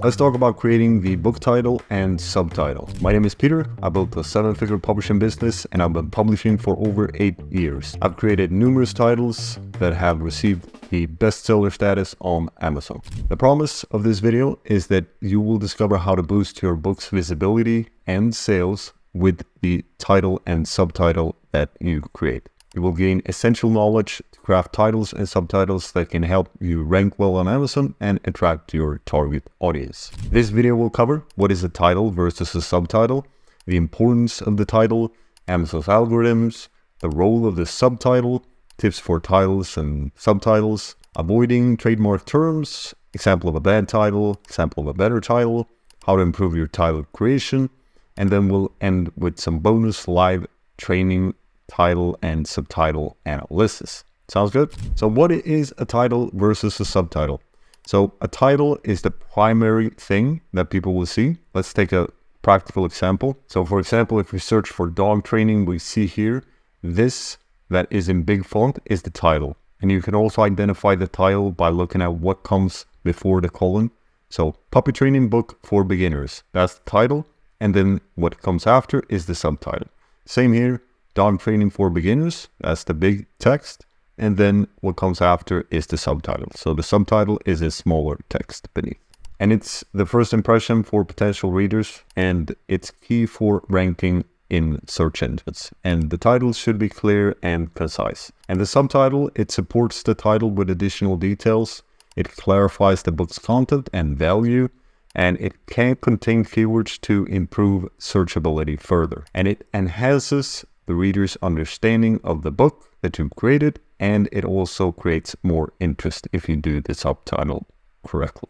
Let's talk about creating the book title and subtitle. My name is Peter. I built a 7-figure publishing business and I've been publishing for over 8 years. I've created numerous titles that have received the bestseller status on Amazon. The promise of this video is that you will discover how to boost your book's visibility and sales with the title and subtitle that you create. You will gain essential knowledge to craft titles and subtitles that can help you rank well on Amazon and attract your target audience. This video will cover what is a title versus a subtitle, the importance of the title, Amazon's algorithms, the role of the subtitle, tips for titles and subtitles, avoiding trademark terms, example of a bad title, example of a better title, how to improve your title creation, and then we'll end with some bonus live training title and subtitle analysis. Sounds good? So what is a title versus a subtitle? So a title is the primary thing that people will see. Let's take a practical example. So for example, if we search for dog training, we see here, this that is in big font is the title. And you can also identify the title by looking at what comes before the colon. So puppy training book for beginners, that's the title. And then what comes after is the subtitle. Same here. Dog training for beginners, that's the big text, and then what comes after is the subtitle. So the subtitle is a smaller text beneath. And it's the first impression for potential readers, and it's key for ranking in search engines. And the title should be clear and concise. And the subtitle, it supports the title with additional details. It clarifies the book's content and value, and it can contain keywords to improve searchability further. And it enhances the reader's understanding of the book that you've created, and it also creates more interest if you do the subtitle correctly.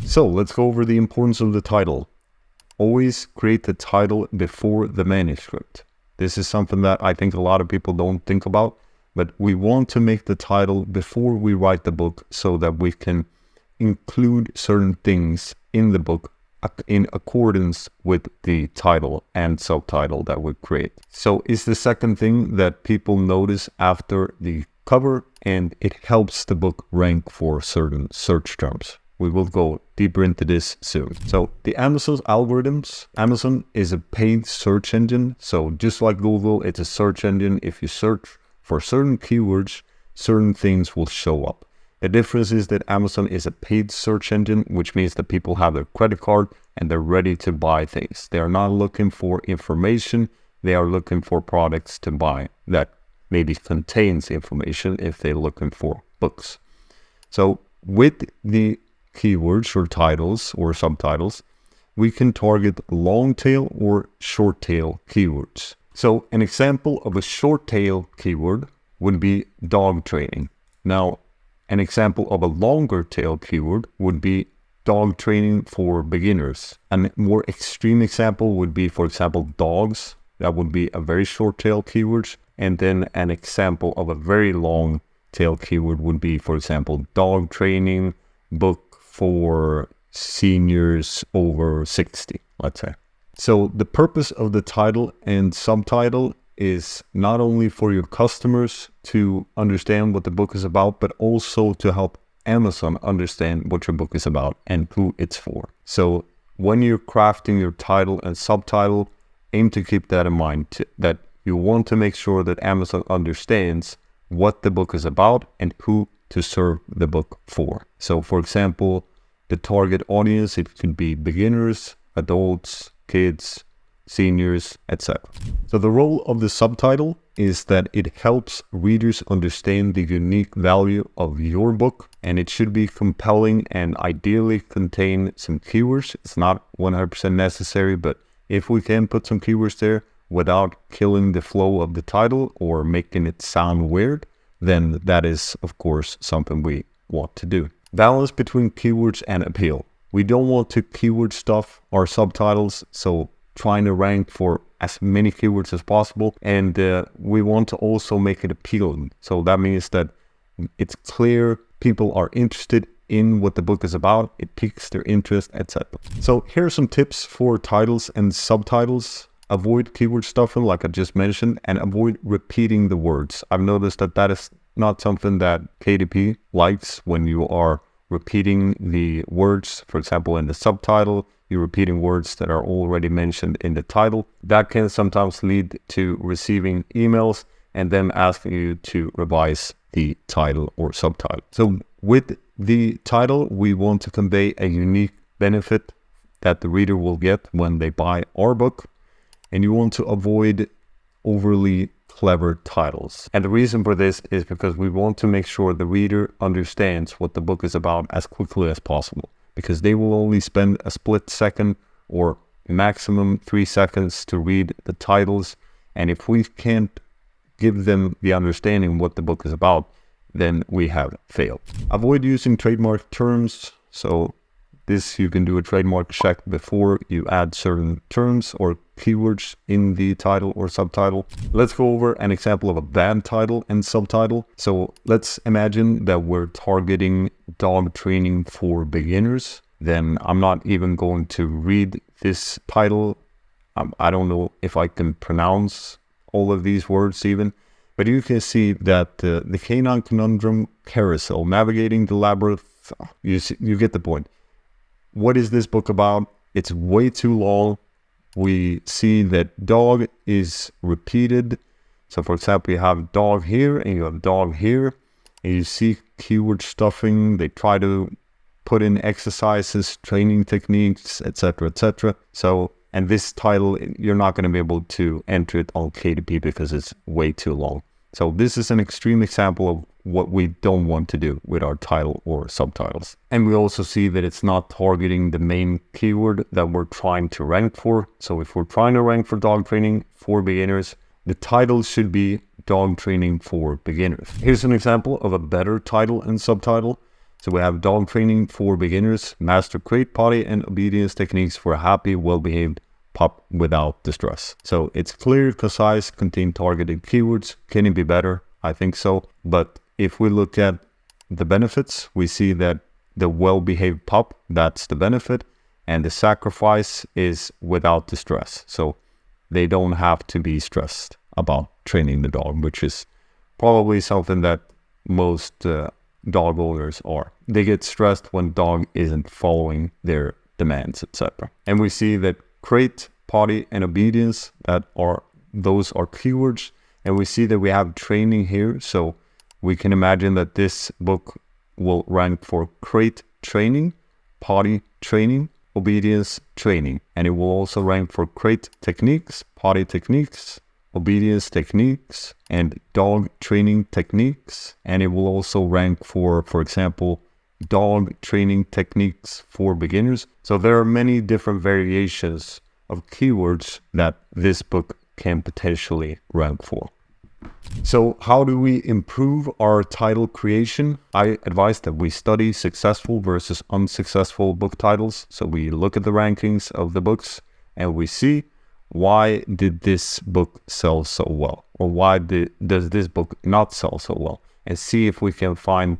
So let's go over the importance of the title. Always create the title before the manuscript. This is something that I think a lot of people don't think about, but we want to make the title before we write the book so that we can include certain things in the book in accordance with the title and subtitle that we create. So it's the second thing that people notice after the cover, and it helps the book rank for certain search terms. We will go deeper into this soon. So the Amazon's algorithms, Amazon is a paid search engine. So just like Google, it's a search engine. If you search for certain keywords, certain things will show up. The difference is that Amazon is a paid search engine, which means that people have their credit card and they're ready to buy things. They are not looking for information. They are looking for products to buy that maybe contains information if they're looking for books. So with the keywords or titles or subtitles, we can target long tail or short tail keywords. So an example of a short tail keyword would be dog training. Now, an example of a longer tail keyword would be dog training for beginners. A more extreme example would be, for example, dogs. That would be a very short tail keyword. And then an example of a very long tail keyword would be, for example, dog training book for seniors over 60, let's say. So the purpose of the title and subtitle is not only for your customers to understand what the book is about, but also to help Amazon understand what your book is about and who it's for. So when you're crafting your title and subtitle, aim to keep that in mind, that you want to make sure that Amazon understands what the book is about and who to serve the book for. So for example, the target audience, it could be beginners, adults, kids, seniors, etc. So the role of the subtitle is that it helps readers understand the unique value of your book, and it should be compelling and ideally contain some keywords. It's not 100% necessary, but if we can put some keywords there without killing the flow of the title or making it sound weird, then that is, of course, something we want to do. Balance between keywords and appeal. We don't want to keyword stuff our subtitles, so trying to rank for as many keywords as possible, and we want to also make it appealing. So that means that it's clear people are interested in what the book is about, it piques their interest, etc. So here are some tips for titles and subtitles. Avoid keyword stuffing, like I just mentioned, and avoid repeating the words. I've noticed that that is not something that KDP likes when you are repeating the words, for example, in the subtitle, you're repeating words that are already mentioned in the title. That can sometimes lead to receiving emails and them asking you to revise the title or subtitle. So with the title, we want to convey a unique benefit that the reader will get when they buy our book. And you want to avoid overly clever titles. And the reason for this is because we want to make sure the reader understands what the book is about as quickly as possible, because they will only spend a split second or maximum 3 seconds to read the titles. And if we can't give them the understanding what the book is about, then we have failed. Avoid using trademark terms. So this, you can do a trademark check before you add certain terms or keywords in the title or subtitle. Let's go over an example of a bad title and subtitle. So let's imagine that we're targeting dog training for beginners. Then I'm not even going to read this title. I don't know if I can pronounce all of these words even, but you can see that the canine conundrum carousel, navigating the labyrinth, you get the point. What is this book about? It's way too long. We see that dog is repeated. So for example, you have dog here and you have dog here, and you see keyword stuffing. They try to put in exercises, training techniques, etc., etc. So, and this title, you're not going to be able to enter it on KDP because it's way too long. So this is an extreme example of what we don't want to do with our title or subtitles. And we also see that it's not targeting the main keyword that we're trying to rank for. So if we're trying to rank for dog training for beginners, the title should be dog training for beginners. Here's an example of a better title and subtitle. So we have dog training for beginners, master crate, potty, and obedience techniques for a happy, well-behaved pup without distress. So it's clear, concise, contain targeted keywords. Can it be better? I think so. But if we look at the benefits, we see that the well-behaved pup, that's the benefit, and the sacrifice is without distress. So they don't have to be stressed about training the dog, which is probably something that most dog owners are. They get stressed when dog isn't following their demands, etc. And we see that crate, potty, and obedience, those are keywords. And we see that we have training here. So we can imagine that this book will rank for crate training, potty training, obedience training. And it will also rank for crate techniques, potty techniques, obedience techniques, and dog training techniques. And it will also rank for example, dog training techniques for beginners. So there are many different variations of keywords that this book can potentially rank for. So how do we improve our title creation? I advise that we study successful versus unsuccessful book titles. So we look at the rankings of the books and we see, why did this book sell so well? Or why does this book not sell so well? And see if we can find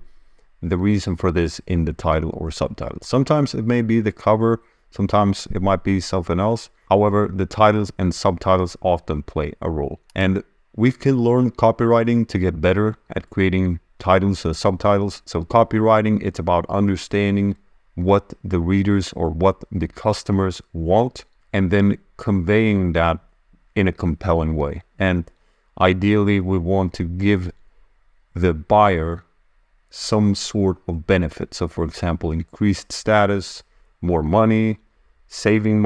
the reason for this in the title or subtitle. Sometimes it may be the cover, sometimes it might be something else. However, the titles and subtitles often play a role. And we can learn copywriting to get better at creating titles and subtitles. So copywriting, it's about understanding what the readers or what the customers want, and then conveying that in a compelling way. And ideally, we want to give the buyer some sort of benefit. So for example, increased status, more money, saving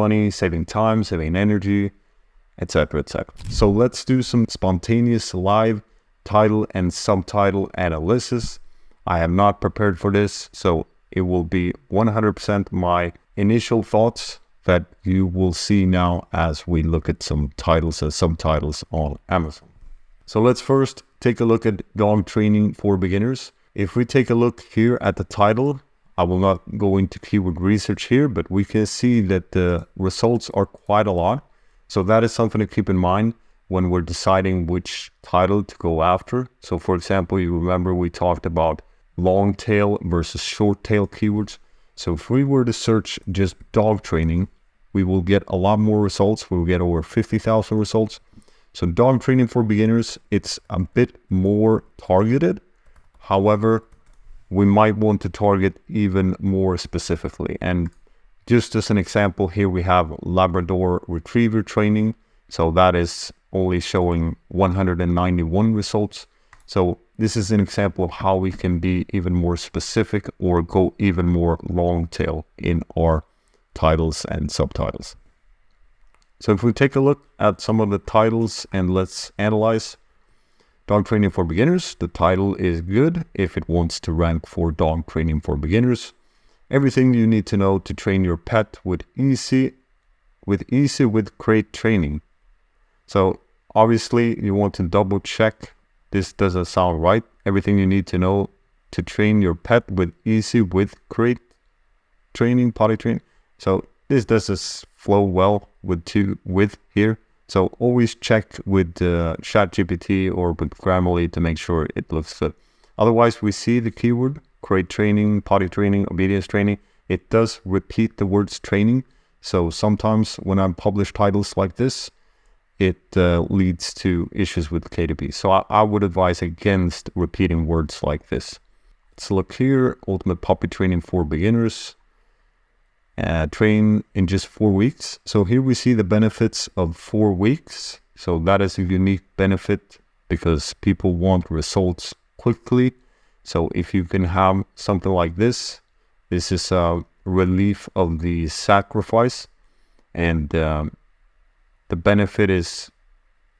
time, saving energy, etc., etc. So let's do some spontaneous live title and subtitle analysis. I am not prepared for this, so it will be 100% my initial thoughts that you will see now as we look at some titles and subtitles on Amazon. So let's first take a look at dog training for beginners. If we take a look here at the title, I will not go into keyword research here, but we can see that the results are quite a lot. So that is something to keep in mind when we're deciding which title to go after. So for example, you remember we talked about long tail versus short tail keywords. So if we were to search just dog training, we will get a lot more results. We will get over 50,000 results. So dog training for beginners, it's a bit more targeted. However, we might want to target even more specifically. And just as an example, here we have Labrador Retriever training. So that is only showing 191 results. So this is an example of how we can be even more specific or go even more long tail in our titles and subtitles. So if we take a look at some of the titles and let's analyze. Dog Training for Beginners, the title is good if it wants to rank for Dog Training for Beginners. Everything you need to know to train your pet with great training. So obviously you want to double check this doesn't sound right. Everything you need to know to train your pet with great training, potty training. So this doesn't flow well with here. So always check with ChatGPT or with Grammarly to make sure it looks good. Otherwise, we see the keyword, great training, potty training, obedience training. It does repeat the words training. So sometimes when I publish titles like this, it leads to issues with KDP. So I would advise against repeating words like this. Let's look here, Ultimate Puppy Training for Beginners. Train in just 4 weeks. So here we see the benefits of 4 weeks. So that is a unique benefit because people want results quickly. So if you can have something like this is a relief of the sacrifice, and the benefit is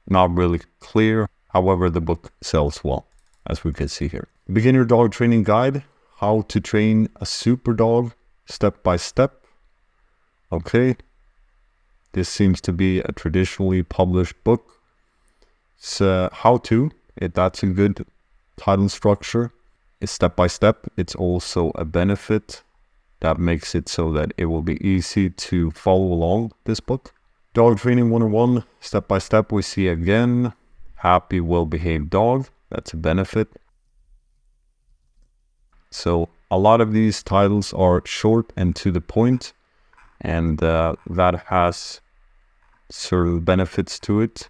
not really clear. However, the book sells well, as we can see here. Beginner Dog Training Guide, how to train a super dog step by step. Okay, this seems to be a traditionally published book. It's how-to, that's a good title structure. It's step-by-step. It's also a benefit that makes it so that it will be easy to follow along this book. Dog Training 101, step-by-step, we see again, happy, well-behaved dog. That's a benefit. So a lot of these titles are short and to the point. And that has certain benefits to it.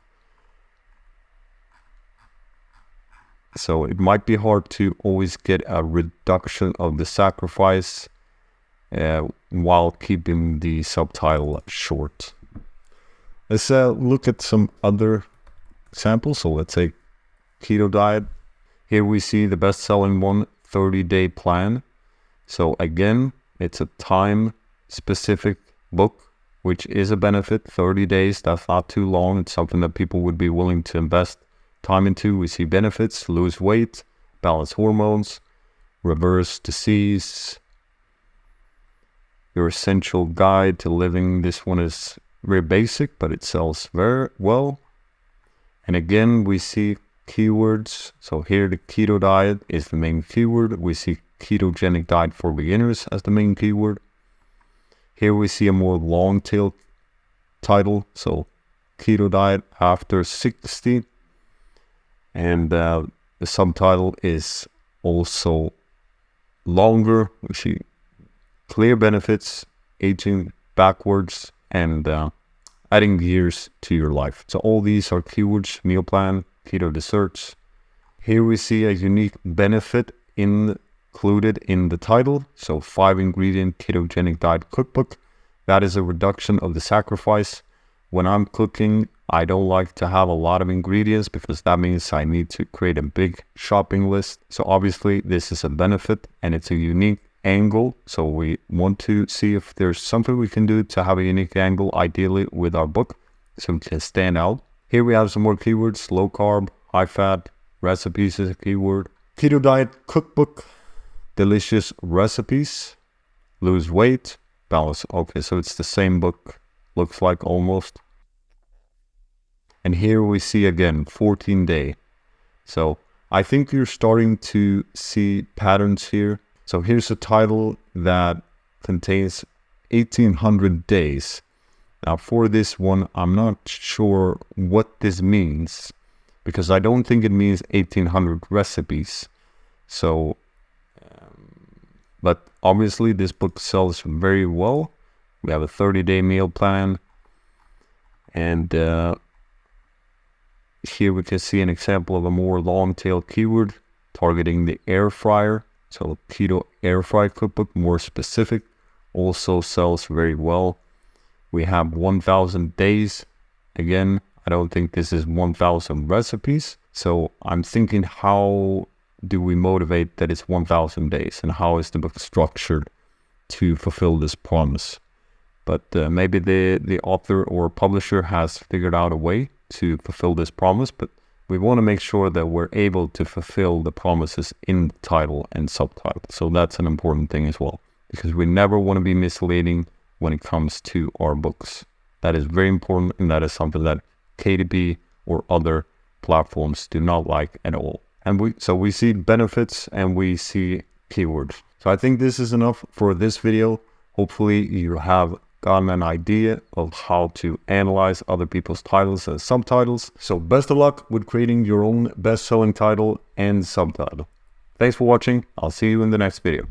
So it might be hard to always get a reduction of the sacrifice while keeping the subtitle short. Let's look at some other examples. So let's say keto diet. Here we see the best-selling one, 30-day plan. So again, it's a time-specific book, which is a benefit. 30 days, that's not too long. It's something that people would be willing to invest time into. We see benefits: lose weight, balance hormones, reverse disease, your essential guide to living. This one is very basic, but it sells very well. And again, we see keywords. So here the keto diet is the main keyword. We see ketogenic diet for beginners as the main keyword. Here we see a more long tail title. So keto diet after 60. And the subtitle is also longer. We see clear benefits, aging backwards, and adding years to your life. So all these are keywords: meal plan, keto desserts. Here we see a unique benefit included in the title. So 5-ingredient ketogenic diet cookbook. That is a reduction of the sacrifice. When I'm cooking, I don't like to have a lot of ingredients because that means I need to create a big shopping list. So obviously this is a benefit and it's a unique angle. So we want to see if there's something we can do to have a unique angle, ideally with our book, so we can stand out. Here we have some more keywords: low carb, high fat, recipes is a keyword. Keto diet cookbook, delicious recipes, lose weight, balance. Okay, so it's the same book, looks like almost. And here we see again 14-day. So I think you're starting to see patterns here. So here's a title that contains 1800 days. Now for this one, I'm not sure what this means because I don't think it means 1800 recipes. So, but obviously this book sells very well. We have a 30-day meal plan. And here we can see an example of a more long tail keyword targeting the air fryer. So keto air fry cookbook, more specific, also sells very well. We have 1000 days. Again, I don't think this is 1000 recipes. So I'm thinking, how do we motivate that it's 1000 days, and how is the book structured to fulfill this promise? But maybe the author or publisher has figured out a way to fulfill this promise, but we want to make sure that we're able to fulfill the promises in the title and subtitle. So that's an important thing as well, because we never want to be misleading when it comes to our books. That is very important, and that is something that KDP or other platforms do not like at all. And we see benefits and we see keywords. So I think this is enough for this video. Hopefully you have gotten an idea of how to analyze other people's titles and subtitles. So best of luck with creating your own best-selling title and subtitle. Thanks for watching. I'll see you in the next video.